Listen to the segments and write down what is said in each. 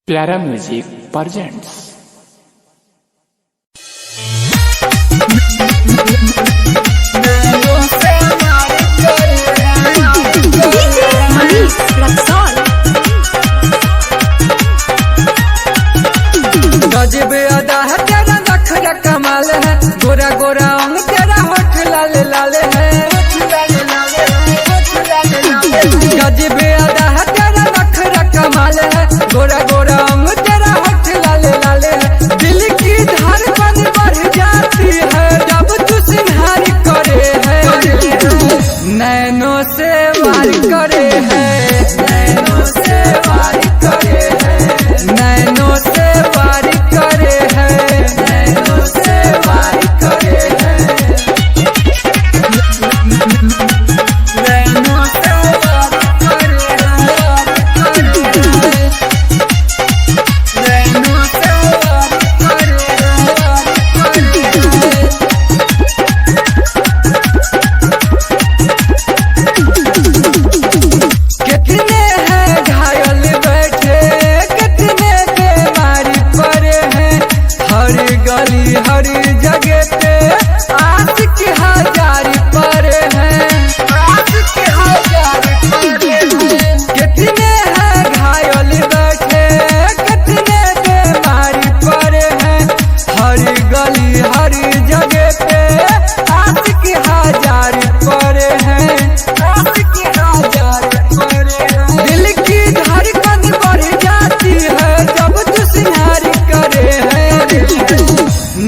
प्यारा music presents. गजबे अदा है तेरा नखरा कमाल है, गोरा गोरा अंग तेरा होठ लाल लाल है। गजबे अदा है तेरा नखरा कमाल है, गोरा गोरा अंग तेरा होठ लाल लाल है। दिल की धड़कन बढ़ जाती है जब तू सिंहार करे है, नैनों से वार करे है, नैनों से वार करे है, नैनों से वार करे है, नैनों से वार करे है, नैनों से वार करे है, नैनों से वार करे है। कितने हैं घायल बैठे, कितने बीमारी पड़े हैं, हर गली हर जगह पे आशिक हजार पड़े हैं, आशिक हजार पड़े हैं। कितने हैं घायल बैठे, कितने बीमारी पड़े हैं, हर गली हर जगह पे आशिक हजार पड़े हैं, आशिक हजार पड़े हैं। दिल की धड़कन बढ़ जाती है जब तू सिंहार करे है,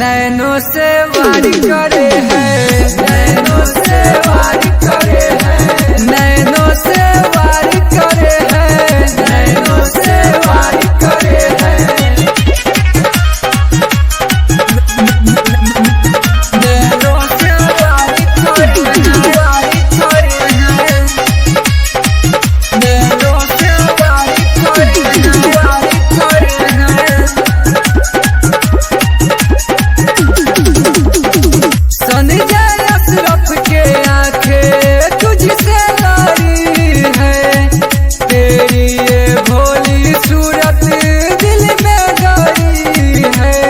नैनों से वार करे है, नैनों से वार करे है, नैनों से वार करे है, नैनों से वार करे है, नैनों से वार करे है, वार करे है, नैनों से वार करे है, वार करे है। संजय अशरफ के आंखें तुझसे लारी है, तेरी ये भोली सूरत दिल में गई है,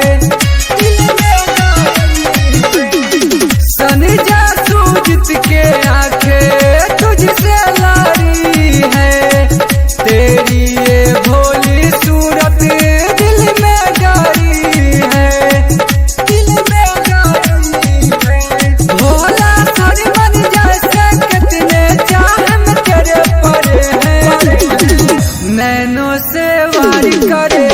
दिल में गई है। संजय सूजित के आंखें तुझसे लारी है, तेरी ये भोली सूरत दिल में गई है, दिल में गई है। भोला सरमन जैसे कितने चाहम तेरे पड़े हैं, नैनों से वार करे